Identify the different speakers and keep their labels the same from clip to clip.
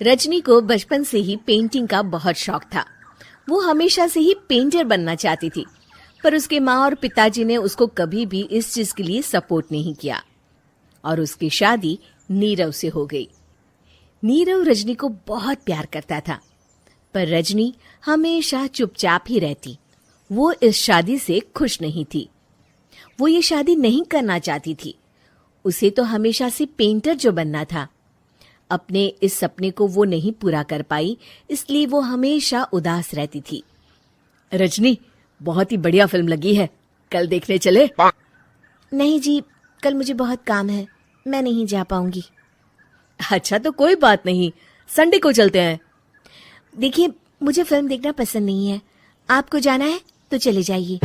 Speaker 1: रजनी को बचपन से ही पेंटिंग का बहुत शौक था। वो हमेशा से ही पेंटर बनना चाहती थी, पर उसके माँ और पिताजी ने उसको कभी भी इस चीज के लिए सपोर्ट नहीं किया और उसकी शादी नीरव से हो गई। नीरव रजनी को बहुत प्यार करता था, पर रजनी हमेशा चुपचाप ही रहती। वो इस शादी से खुश नहीं थी। वो ये शादी नहीं करना चाहती थी। उसे तो हमेशा से पेंटर जो बनना था। अपने इस सपने को वो नहीं पूरा कर पाई, इसलिए वो हमेशा उदास रहती थी। रजनी, बहुत ही बढ़िया फिल्म लगी है, कल देखने चले?
Speaker 2: नहीं जी, कल मुझे बहुत काम है, मैं नहीं जा पाऊंगी।
Speaker 1: अच्छा तो कोई बात नहीं, संडे को चलते हैं।
Speaker 2: देखिए, मुझे फिल्म देखना पसंद नहीं है। आपको जाना है तो चले जाइए।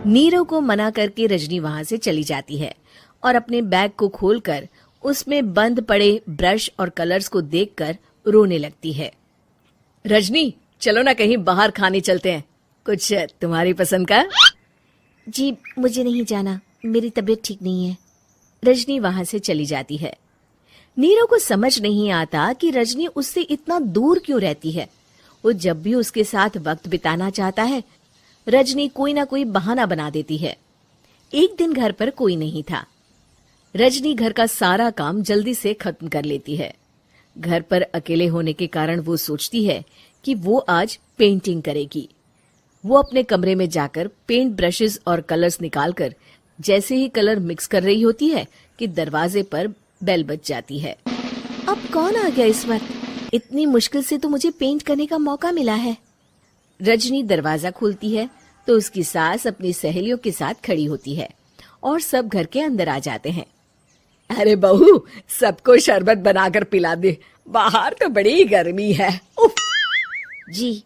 Speaker 1: नीरव को मना करके रजनी वहां से चली जाती है और अपने बैग को खोलकर उसमें बंद पड़े ब्रश और कलर्स को देखकर रोने लगती है। रजनी, चलो ना कहीं बाहर खाने चलते हैं, कुछ तुम्हारी पसंद का।
Speaker 2: जी, मुझे नहीं जाना, मेरी तबीयत ठीक नहीं है।
Speaker 1: रजनी वहां से चली जाती है। नीरव को समझ नहीं आता कि रजनी उससे इतना दूर क्यों रहती है। वो जब भी उसके साथ वक्त बिताना चाहता है, रजनी कोई ना कोई बहाना बना देती है। एक दिन घर पर कोई नहीं था। रजनी घर का सारा काम जल्दी से खत्म कर लेती है। घर पर अकेले होने के कारण वो सोचती है कि वो आज पेंटिंग करेगी। वो अपने कमरे में जाकर पेंट ब्रशेस और कलर्स निकालकर जैसे ही कलर मिक्स कर रही होती है कि दरवाजे पर बेल बज जाती है।
Speaker 2: अब कौन आ गया इस वक्त? इतनी मुश्किल से तो मुझे पेंट करने का मौका मिला है।
Speaker 1: रजनी दरवाजा खोलती है तो उसकी सास अपनी सहेलियों के साथ खड़ी होती है और सब घर के अंदर आ जाते हैं। अरे बहू, सबको शरबत बनाकर पिला दे, बाहर तो बड़ी गर्मी है। उफ।
Speaker 2: जी।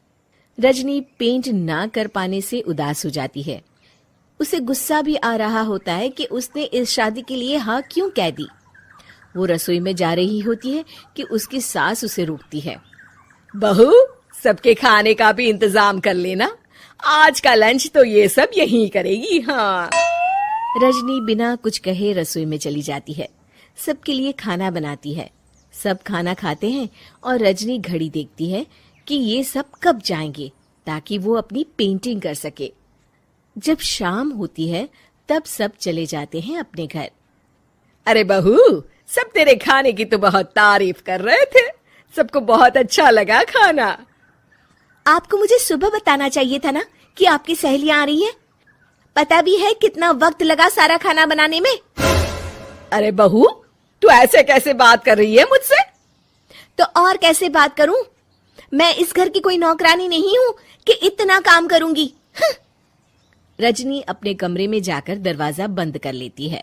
Speaker 1: रजनी पेंट ना कर पाने से उदास हो जाती है। उसे गुस्सा भी आ रहा होता है कि उसने इस शादी के लिए हाँ क्यों कह दी। वो रसोई में जा रही होती है कि उसकी सास उसे रोकती है। बहू, सबके खाने का भी इंतजाम कर लेना, आज का लंच तो ये सब यहीं करेगी। हाँ। रजनी बिना कुछ कहे रसोई में चली जाती है। सबके लिए खाना बनाती है। सब खाना खाते हैं और रजनी घड़ी देखती है कि ये सब कब जाएंगे ताकि वो अपनी पेंटिंग कर सके। जब शाम होती है तब सब चले जाते हैं अपने घर। अरे बहू, सब तेरे खाने की तो बहुत तारीफ कर रहे थे, सबको बहुत अच्छा लगा खाना।
Speaker 2: आपको मुझे सुबह बताना चाहिए था ना कि आपकी सहेलियां आ रही हैं। पता भी है कितना वक्त लगा सारा खाना बनाने में।
Speaker 1: अरे बहू, तू ऐसे कैसे बात कर रही है मुझसे?
Speaker 2: तो और कैसे बात करूं? मैं इस घर की कोई नौकरानी नहीं हूं कि इतना काम करूंगी।
Speaker 1: रजनी अपने कमरे में जाकर दरवाजा बंद कर लेती है।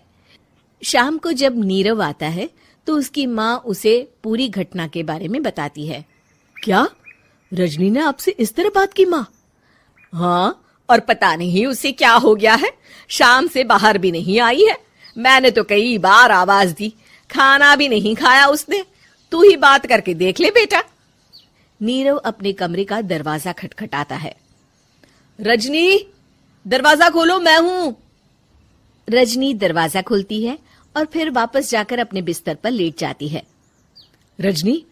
Speaker 1: शाम को जब नीरव आता है तो उसकी माँ उसे पूरी घटना के बारे में बताती है। क्या रजनी ने आपसे इस तरह बात की माँ? हाँ, और पता नहीं उसे क्या हो गया है, शाम से बाहर भी नहीं आई है। मैंने तो कई बार आवाज दी, खाना भी नहीं खाया उसने। तू ही बात करके देख ले बेटा। नीरव अपने कमरे का दरवाजा खटखटाता है। रजनी, दरवाजा खोलो, मैं हूं। रजनी दरवाजा खोलती है और फिर वापस जाकर अपने बिस्तर पर लेट जाती है। रजनी,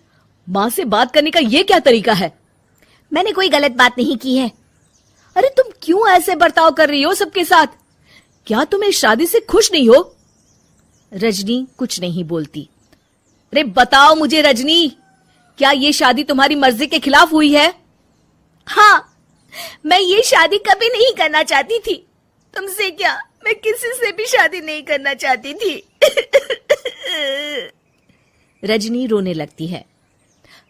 Speaker 1: माँ से बात करने का ये क्या तरीका है?
Speaker 2: मैंने कोई गलत बात नहीं की है।
Speaker 1: अरे तुम क्यों ऐसे बर्ताव कर रही हो सबके साथ? क्या तुम इस शादी से खुश नहीं हो? रजनी कुछ नहीं बोलती। अरे बताओ मुझे रजनी, क्या ये शादी तुम्हारी मर्जी के खिलाफ हुई है?
Speaker 2: हाँ, मैं ये शादी कभी नहीं करना चाहती थी। तुमसे क्या, मैं किसी से भी शादी नहीं करना चाहती थी।
Speaker 1: रजनी रोने लगती है।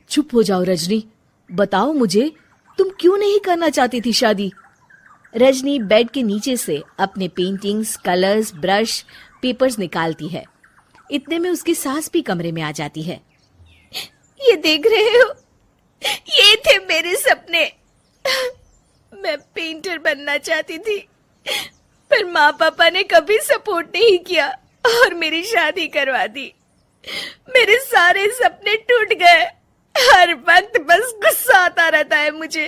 Speaker 1: चुप हो जाओ रजनी, बताओ मुझे, तुम क्यों नहीं करना चाहती थी शादी? रजनी बेड के नीचे से अपने पेंटिंग्स, कलर्स, ब्रश, पेपर्स निकालती है। इतने में उसकी सास भी कमरे में आ जाती है।
Speaker 2: ये देख रहे हो, ये थे मेरे सपने। मैं पेंटर बनना चाहती थी, पर माँ पापा ने कभी सपोर्ट नहीं किया और मेरी शादी करवा दी। मेरे सारे सपने टूट गए। हर वक्त बस गुस्सा आता रहता है मुझे।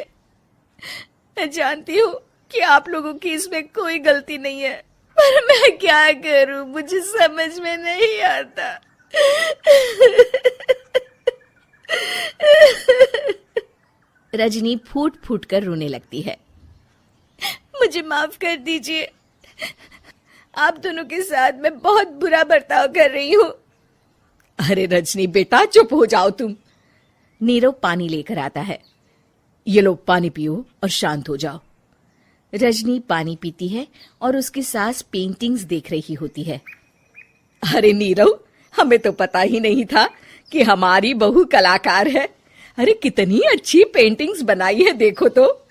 Speaker 2: मैं जानती हूँ कि आप लोगों की इसमें कोई गलती नहीं है, पर मैं क्या करूं, मुझे समझ में नहीं आता।
Speaker 1: रजनी फूट फूट कर रोने लगती है।
Speaker 2: मुझे माफ कर दीजिए, आप दोनों के साथ मैं बहुत बुरा बर्ताव कर रही हूँ।
Speaker 1: अरे रजनी बेटा, चुप हो जाओ तुम। नीरव पानी लेकर आता है। ये लो पानी पियो और शांत हो जाओ। रजनी पानी पीती है और उसकी सास पेंटिंग्स देख रही होती है। अरे नीरव, हमें तो पता ही नहीं था कि हमारी बहू कलाकार है। अरे कितनी अच्छी पेंटिंग्स बनाई है, देखो तो।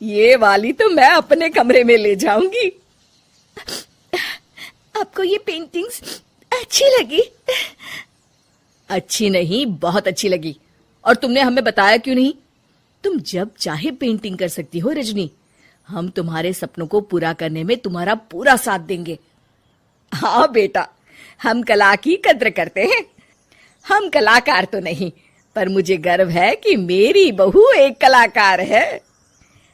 Speaker 1: ये वाली तो मैं अपने कमरे में ले जाऊंगी।
Speaker 2: आपको ये पेंटिंग्स अच्छी लगी?
Speaker 1: अच्छी नहीं, बहुत अच्छी लगी। और तुमने हमें बताया क्यों नहीं? तुम जब चाहे पेंटिंग कर सकती हो रजनी। हम तुम्हारे सपनों को पूरा करने में तुम्हारा पूरा साथ देंगे। हाँ बेटा, हम कला की कद्र करते हैं। हम कलाकार तो नहीं, पर मुझे गर्व है कि मेरी बहू एक कलाकार है।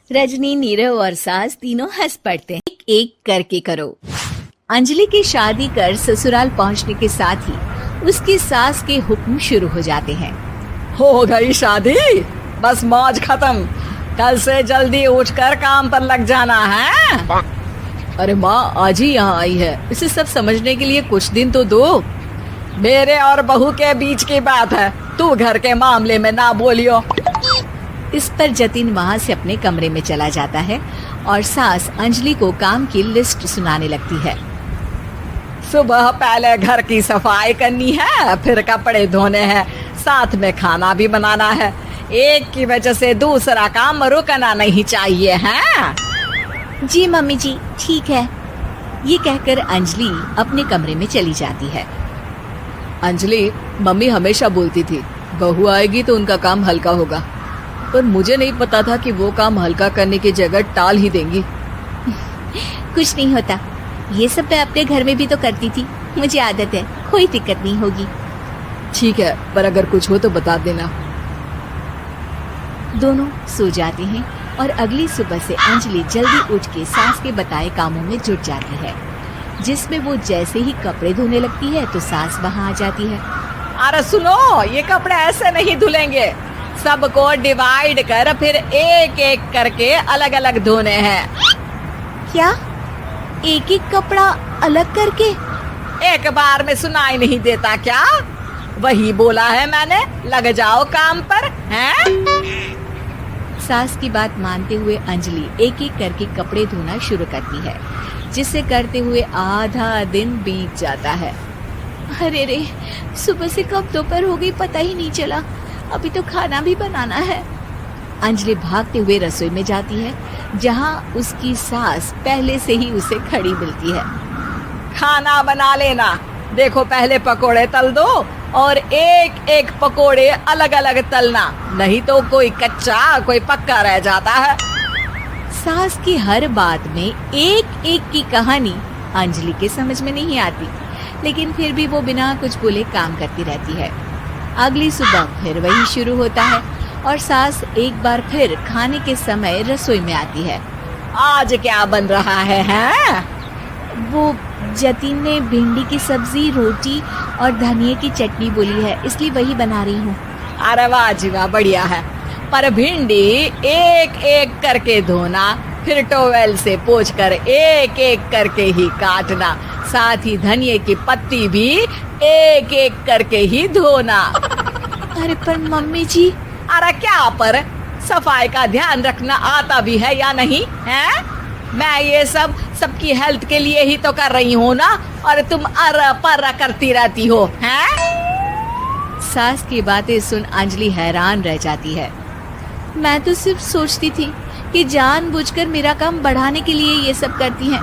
Speaker 1: रजनी, नीरव और सास तीनों हंस पड़ते हैं। एक एक करके करो। अंजलि की शादी कर ससुराल पहुंचने के साथ ही उसकी सास के हुक्म शुरू हो जाते हैं। हो गई शादी, बस मौज खत्म। कल से जल्दी उठकर काम पर लग जाना है। अरे माँ आज ही यहाँ आई है, इसे सब समझने के लिए कुछ दिन तो दो। मेरे और बहू के बीच की बात है, तू घर के मामले में ना बोलियो। इस पर जतिन वहाँ से अपने कमरे में चला जाता है और सास अंजलि को काम की लिस्ट सुनाने लगती है। सुबह पहले घर की सफाई करनी है, फिर कपड़े धोने हैं, साथ में खाना भी बनाना है। एक की वजह से दूसरा काम रुकना नहीं चाहिए है। जी मम्मी जी, ठीक है। ये कहकर अंजलि अपने कमरे में चली जाती है। अंजलि, मम्मी हमेशा बोलती थी बहू आएगी तो उनका काम हल्का होगा, पर मुझे नहीं पता था कि वो काम हल्का करने की जगह टाल ही देंगी। कुछ नहीं होता, ये सब मैं अपने घर में भी तो करती थी, मुझे आदत है, कोई दिक्कत नहीं होगी। ठीक है, पर अगर कुछ हो तो बता देना। दोनों सो जाते हैं और अगली सुबह से अंजलि जल्दी उठ के सास के बताए कामों में जुट जाती है, जिसमें वो जैसे ही कपड़े धोने लगती है तो सास वहाँ आ जाती है। अरे सुनो, ये कपड़े ऐसे नहीं धुलेंगे, सबको डिवाइड कर फिर एक एक करके अलग अलग धोने हैं। क्या? एक एक कपड़ा अलग करके? एक बार में सुनाई नहीं देता क्या? वही बोला है मैंने, लग जाओ काम पर। हैं? सास की बात मानते हुए अंजलि एक एक करके कपड़े धोना शुरू करती है, जिसे करते हुए आधा दिन बीत जाता है। अरे रे, सुबह से कब दोपहर हो गई पता ही नहीं चला, अभी तो खाना भी बनाना है। अंजलि भागते हुए रसोई में जाती है, जहाँ उसकी सास पहले से ही उसे खड़ी मिलती है। खाना बना लेना, देखो पहले पकोड़े तल दो और एक एक पकोड़े अलग अलग तलना, नहीं तो कोई कच्चा कोई पक्का रह जाता है। सास की हर बात में एक एक की कहानी अंजलि के समझ में नहीं आती, लेकिन फिर भी वो बिना कुछ बोले काम करती रहती है। अगली सुबह फिर वही शुरू होता है और सास एक बार फिर खाने के समय रसोई में आती है। आज क्या बन रहा है? वो जतिन ने भिंडी की सब्जी, रोटी और धनिये की चटनी बोली है, इसलिए वही बना रही हूँ। अरे वाह जी वाह, बढ़िया है। पर भिंडी एक एक करके धोना, फिर टोवेल से पोंछकर एक एक करके ही काटना, साथ ही धनिये की पत्ती भी एक एक करके ही धोना। अरे पर मम्मी जी। अरे क्या पर? सफाई का ध्यान रखना आता भी है या नहीं है? मैं ये सब सबकी हेल्थ के लिए ही तो कर रही हूँ ना, और तुम अर्रा पर्रा करती रहती हो हैं? सास की बातें सुन अंजलि हैरान रह जाती है। मैं तो सिर्फ सोचती थी कि जानबूझकर मेरा काम बढ़ाने के लिए ये सब करती हैं,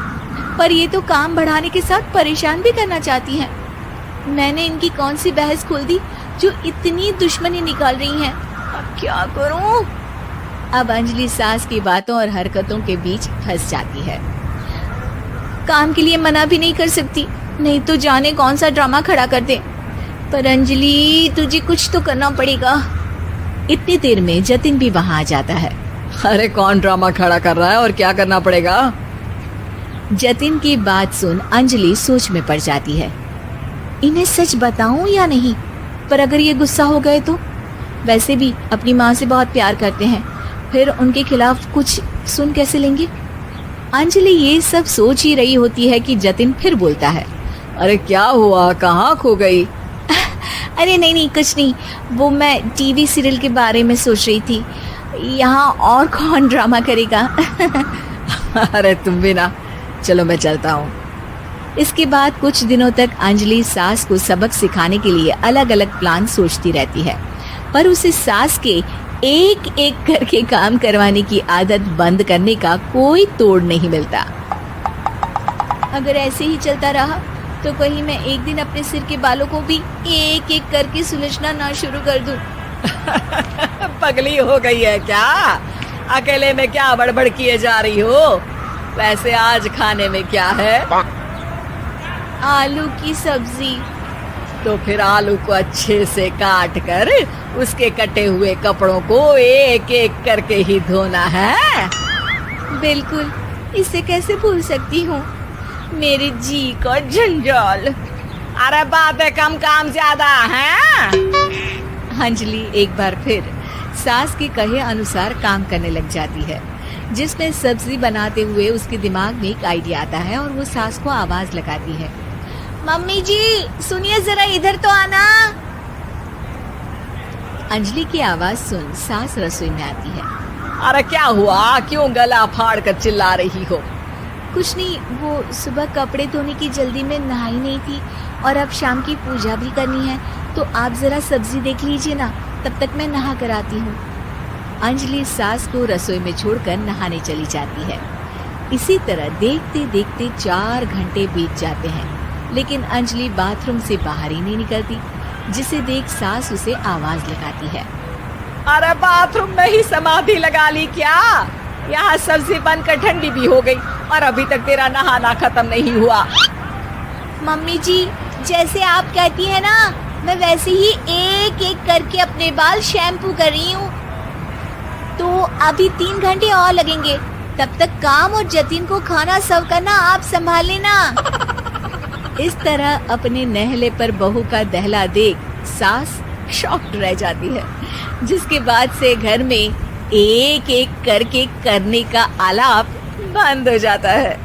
Speaker 1: पर ये तो काम बढ़ाने के साथ परेशान भी करना चाहती हैं। मैंने इनकी कौन सी बहस खोल दी जो इतनी दुश्मनी निकाल रही हैं? अब क्या करूं? अब अंजलि सास की बातों और हरकतों के बीच फंस जाती है। काम के लिए मना भी नहीं कर सकती, नहीं तो जाने कौन सा ड्रामा खड़ा कर दे। पर अंजलि, तुझे कुछ तो करना पड़ेगा। इतनी देर में जतिन भी वहां आ जाता है। अरे कौन ड्रामा खड़ा कर रहा है और क्या करना पड़ेगा? जतिन की बात सुन अंजलि सोच में पड़ जाती है। इन्हें सच बताऊं या नहीं? पर अगर ये गुस्सा हो गए तो? वैसे भी अपनी माँ से बहुत प्यार करते हैं, फिर उनके खिलाफ कुछ सुन कैसे लेंगे। अंजलि ये सब सोच ही रही होती है कि जतिन फिर बोलता है, अरे क्या हुआ, कहाँ खो गई?
Speaker 2: अरे नहीं नहीं कुछ नहीं, वो मैं टीवी सीरियल के बारे में सोच रही थी, यहाँ और कौन ड्रामा करेगा।
Speaker 1: अरे तुम भी ना, चलो मैं चलता हूँ। इसके बाद कुछ दिनों तक अंजलि सास को सबक सिखाने के लिए अलग अलग प्लान सोचती रहती है, पर उसे सास के एक एक करके काम करवाने की आदत बंद करने का कोई तोड़ नहीं मिलता।
Speaker 2: अगर ऐसे ही चलता रहा तो कहीं मैं एक दिन अपने सिर के बालों को भी एक एक करके सुलझना ना शुरू कर दूं।
Speaker 1: पगली हो गई है क्या? अकेले में क्या बड़बड़ किए जा रही हो? वैसे आज खाने में क्या है?
Speaker 2: आलू की सब्जी।
Speaker 1: तो फिर आलू को अच्छे से काट कर उसके कटे हुए कपड़ों को एक एक करके ही धोना है।
Speaker 2: बिल्कुल, इसे कैसे भूल सकती हूँ, मेरे जी का जंजाल।
Speaker 1: अरे बातें कम काम ज्यादा है। अंजलि एक बार फिर सास के कहे अनुसार काम करने लग जाती है, जिसमें सब्जी बनाते हुए उसके दिमाग में एक आइडिया आता है और वो सास को आवाज लगाती है,
Speaker 2: मम्मी जी सुनिए जरा, इधर तो आना।
Speaker 1: अंजलि की आवाज सुन सास रसोई में आती है। अरे क्या हुआ, क्यों गला फाड़ कर चिल्ला रही हो?
Speaker 2: कुछ नहीं, वो सुबह कपड़े धोने की जल्दी में नहाई नहीं थी और अब शाम की पूजा भी करनी है, तो आप जरा सब्जी देख लीजिए ना, तब तक मैं नहा कर आती हूँ।
Speaker 1: अंजलि सास को रसोई में छोड़कर नहाने चली जाती है। इसी तरह देखते देखते 4 घंटे बीत जाते हैं, लेकिन अंजलि बाथरूम से बाहर ही नहीं निकलती, जिसे देख सास उसे आवाज लगाती है, अरे बाथरूम में ही समाधि लगा ली क्या? यहाँ सब्जी बनकर ठंडी भी हो गई और अभी तक तेरा नहाना खत्म नहीं हुआ।
Speaker 2: मम्मी जी जैसे आप कहती हैं ना, मैं वैसे ही एक एक करके अपने बाल शैम्पू कर रही हूँ, तो अभी 3 घंटे और लगेंगे, तब तक काम और जतिन को खाना सर्व करना आप संभाल लेना।
Speaker 1: इस तरह अपने नहले पर बहू का दहला देख सास शॉक्ड रह जाती है, जिसके बाद से घर में एक एक करके करने का आलाप बंद हो जाता है।